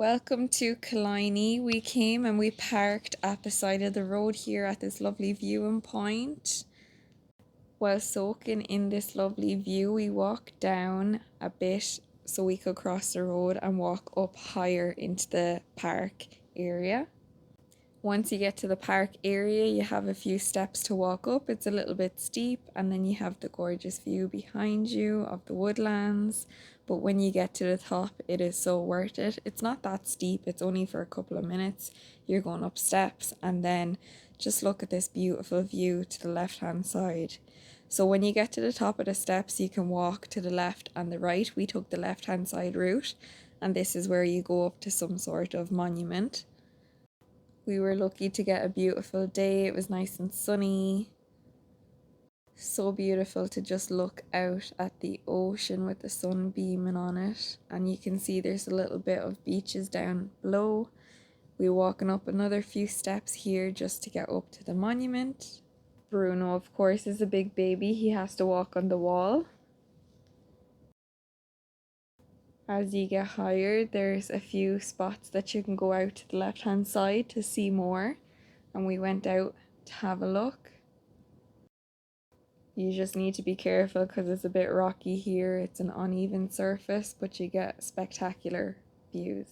Welcome to Killiney. We came and we parked at the side of the road here at this lovely viewing point. While soaking in this lovely view, we walked down a bit so we could cross the road and walk up higher into the park area. Once you get to the park area, you have a few steps to walk up. It's a little bit steep, and then you have the gorgeous view behind you of the woodlands. But when you get to the top, it is so worth it. It's not that steep, it's only for a couple of minutes. You're going up steps, and then just look at this beautiful view to the left-hand side. So when you get to the top of the steps, you can walk to the left and the right. We took the left-hand side route, and this is where you go up to some sort of monument. We were lucky to get a beautiful day. It was nice and sunny. So beautiful to just look out at the ocean with the sun beaming on it. And you can see there's a little bit of beaches down below. We're walking up another few steps here just to get up to the monument. Bruno, of course, is a big baby. He has to walk on the wall. As you get higher, there's a few spots that you can go out to the left hand side to see more, and we went out to have a look. You just need to be careful because it's a bit rocky here. It's an uneven surface, but you get spectacular views.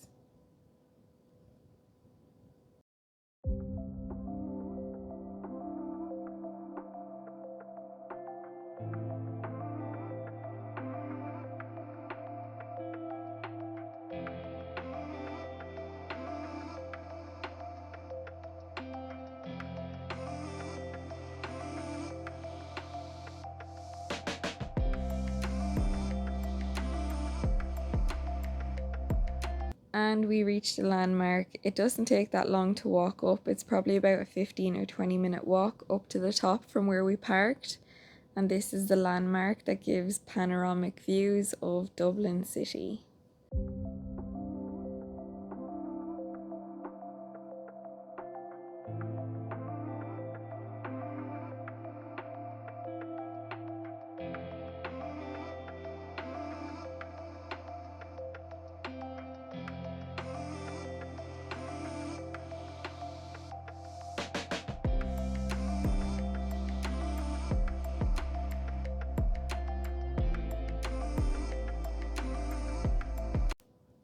And we reached the landmark. It doesn't take that long to walk up. It's probably about a 15 or 20-minute walk up to the top from where we parked. And this is the landmark that gives panoramic views of Dublin city.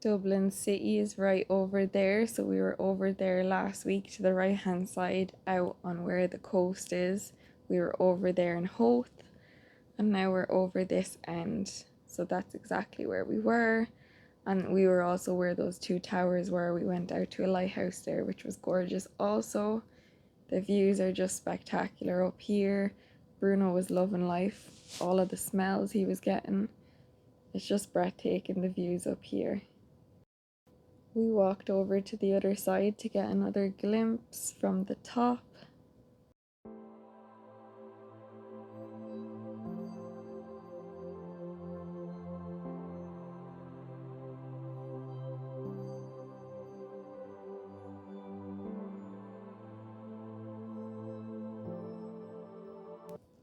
Dublin city is right over there, so we were over there last week to the right hand side out on where the coast is. We were over there in Howth, and now we're over this end, so that's exactly where we were. And we were also where those two towers were. We went out to a lighthouse there, which was gorgeous also. The views are just spectacular up here. Bruno was loving life, all of the smells he was getting. It's just breathtaking, the views up here. We walked over to the other side to get another glimpse from the top.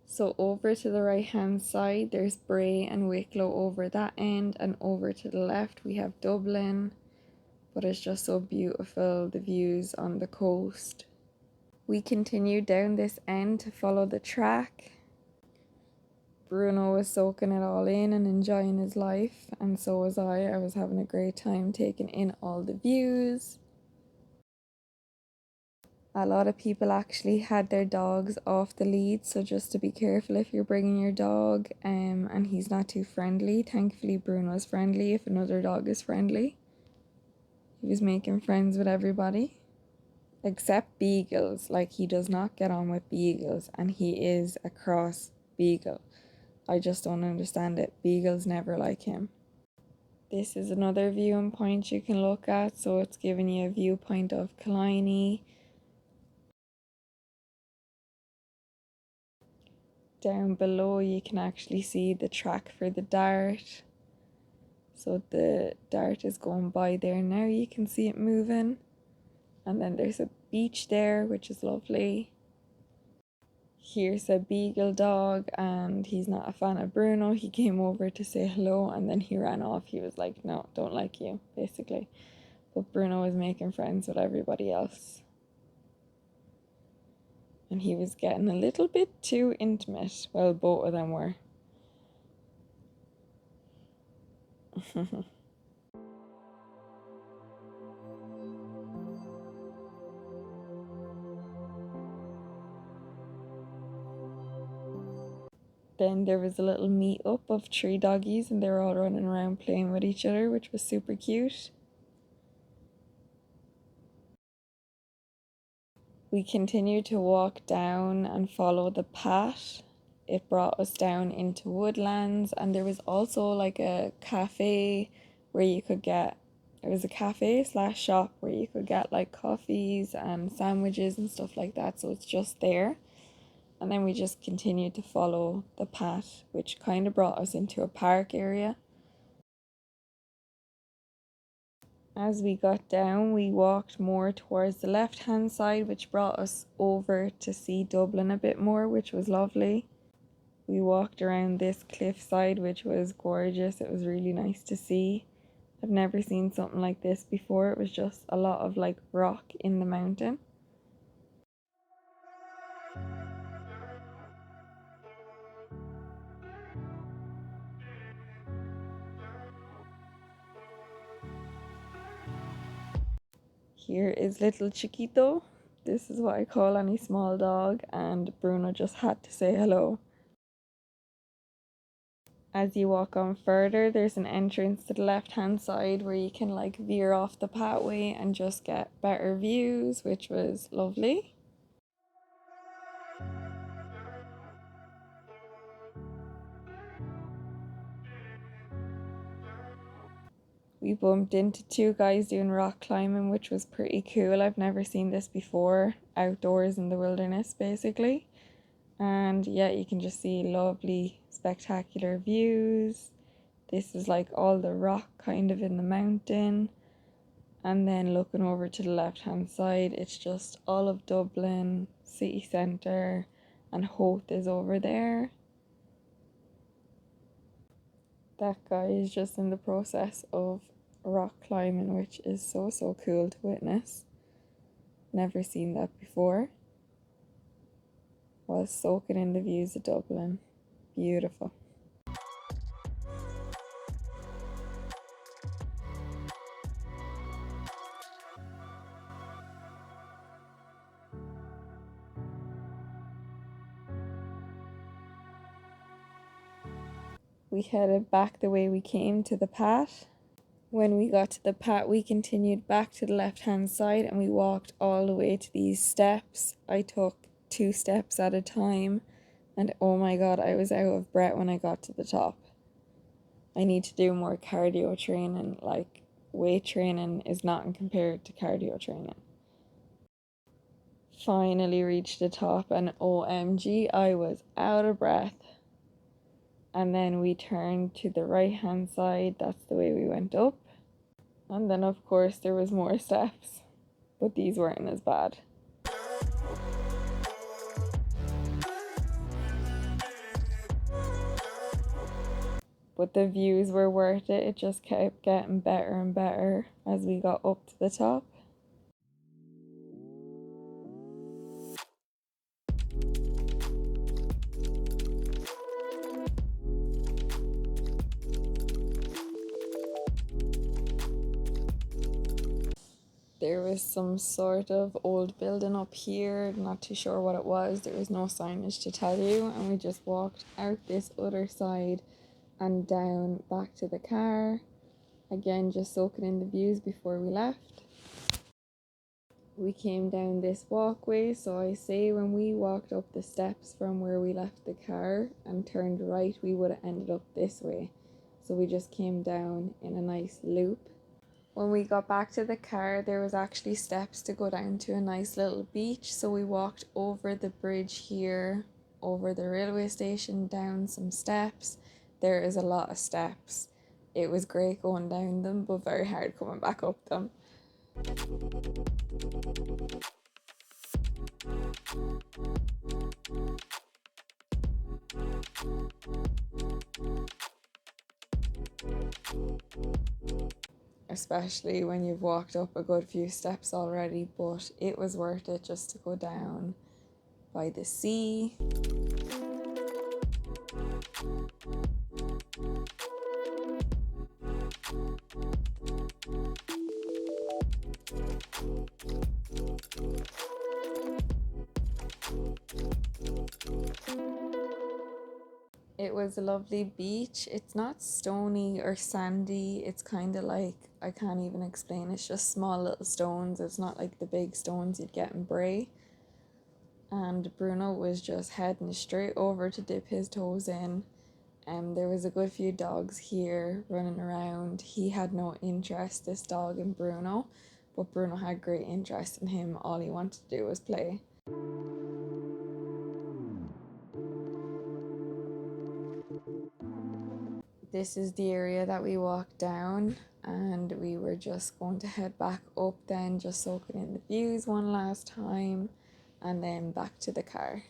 So over to the right hand side, there's Bray and Wicklow over that end, and over to the left we have Dublin. But it's just so beautiful, the views on the coast. We continued down this end to follow the track. Bruno was soaking it all in and enjoying his life, and so was I. I was having a great time taking in all the views. A lot of people actually had their dogs off the lead, so just to be careful if you're bringing your dog and he's not too friendly. Thankfully Bruno's friendly if another dog is friendly. He was making friends with everybody except beagles. Like, he does not get on with beagles, and he is a cross beagle. I just don't understand it. Beagles never like him. This is another viewing point you can look at, so it's giving you a viewpoint of Killiney. Down below you can actually see the track for the dart. So the dart is going by there now, you can see it moving. And then there's a beach there, which is lovely. Here's a beagle dog, and he's not a fan of Bruno. He came over to say hello, and then he ran off. He was like, no, don't like you, basically. But Bruno was making friends with everybody else. And he was getting a little bit too intimate. Well, both of them were. Then there was a little meet up of 3 doggies and they were all running around playing with each other, which was super cute. We continued to walk down and follow the path. It brought us down into woodlands, and there was also like a cafe where you could get, it was a cafe slash shop where you could get like coffees and sandwiches and stuff like that. So it's just there. And then we just continued to follow the path, which kind of brought us into a park area. As we got down, we walked more towards the left-hand side, which brought us over to see Dublin a bit more, which was lovely. We walked around this cliffside, which was gorgeous. It was really nice to see. I've never seen something like this before. It was just a lot of like rock in the mountain. Here is little Chiquito. This is what I call any small dog, and Bruno just had to say hello. As you walk on further, there's an entrance to the left hand side where you can like veer off the pathway and just get better views, which was lovely. We bumped into 2 guys doing rock climbing, which was pretty cool. I've never seen this before, outdoors in the wilderness basically. And yeah, you can just see lovely, spectacular views. This is like all the rock kind of in the mountain. And then looking over to the left hand side, it's just all of Dublin, city centre, and Howth is over there. That guy is just in the process of rock climbing, which is so cool to witness. Never seen that before. While soaking in the views of Dublin. Beautiful. We headed back the way we came to the path. When we got to the path, we continued back to the left hand side and we walked all the way to these steps. I took 2 steps at a time, and oh my god, I was out of breath when I got to the top. I need to do more cardio training. Like, weight training is nothing compared to cardio training. Finally reached the top, and OMG, I was out of breath. And then we turned to the right hand side. That's the way we went up. And then of course there was more steps, but these weren't as bad. But the views were worth it. It just kept getting better and better as we got up to the top. There was some sort of old building up here, not too sure what it was. There was no signage to tell you, and we just walked out this other side and down back to the car. Again, just soaking in the views before we left. We came down this walkway, so I say when we walked up the steps from where we left the car and turned right, we would have ended up this way. So we just came down in a nice loop. When we got back to the car, there was actually steps to go down to a nice little beach. So we walked over the bridge here, over the railway station, down some steps. There is a lot of steps. It was great going down them, but very hard coming back up them. especially when you've walked up a good few steps already, but it was worth it just to go down by the sea. It was a lovely beach. It's not stony or sandy. It's kind of like, I can't even explain. It's just small little stones. It's not like the big stones you'd get in Bray. And Bruno was just heading straight over to dip his toes in. There was a good few dogs here running around. He had no interest, this dog, in Bruno, but Bruno had great interest in him. All he wanted to do was play. This is the area that we walked down, and we were just going to head back up then, just soaking in the views one last time, and then back to the car.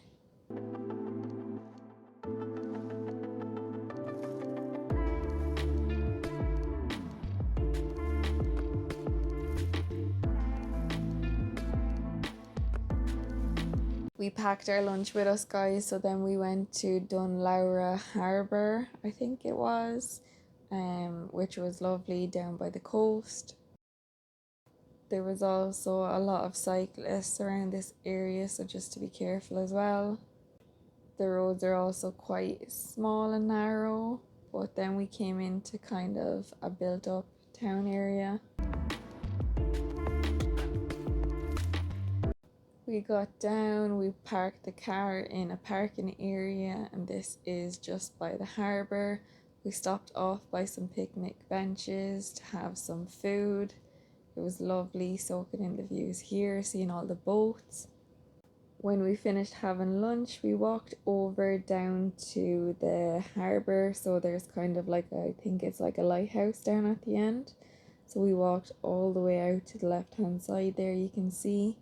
We packed our lunch with us, guys, so then we went to Laoghaire Harbour, I think it was, which was lovely down by the coast. There was also a lot of cyclists around this area, so just to be careful as well. The roads are also quite small and narrow, but then we came into kind of a built up town area. We got down, we parked the car in a parking area, and this is just by the harbour. We stopped off by some picnic benches to have some food. It was lovely soaking in the views here, seeing all the boats. When we finished having lunch, we walked over down to the harbour. So there's kind of like I think it's like a lighthouse down at the end. So we walked all the way out to the left hand side there, you can see.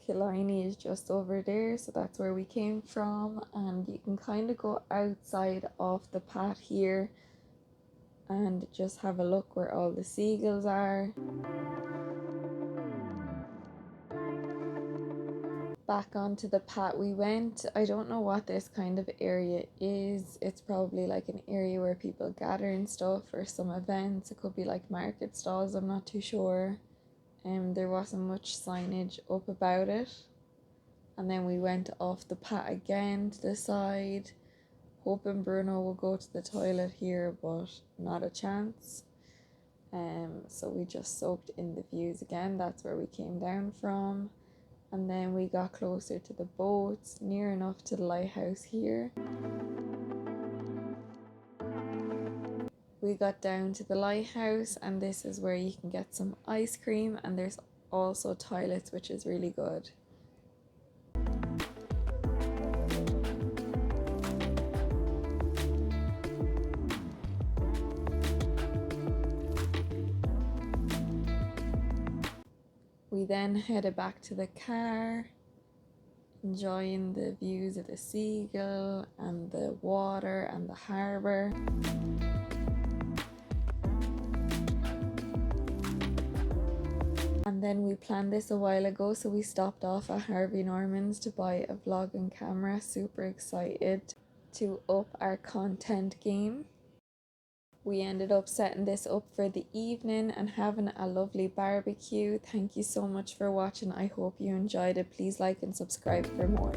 Killiney is just over there, so that's where we came from, and you can kind of go outside off the path here and just have a look where all the seagulls are. Back onto the path we went. I don't know what this kind of area is. It's probably like an area where people gather and stuff, or some events. It could be like market stalls, I'm not too sure. There wasn't much signage up about it. And then we went off the path again to the side, hoping Bruno will go to the toilet here, but not a chance. So we just soaked in the views again. That's where we came down from. And then we got closer to the boats, near enough to the lighthouse here. We got down to the lighthouse, and this is where you can get some ice cream, and there's also toilets, which is really good. We then headed back to the car, enjoying the views of the seagull and the water and the harbour. And then we planned this a while ago, so we stopped off at Harvey Norman's to buy a vlogging camera. Super excited to up our content game. We ended up setting this up for the evening and having a lovely barbecue. Thank you so much for watching. I hope you enjoyed it. Please like and subscribe for more.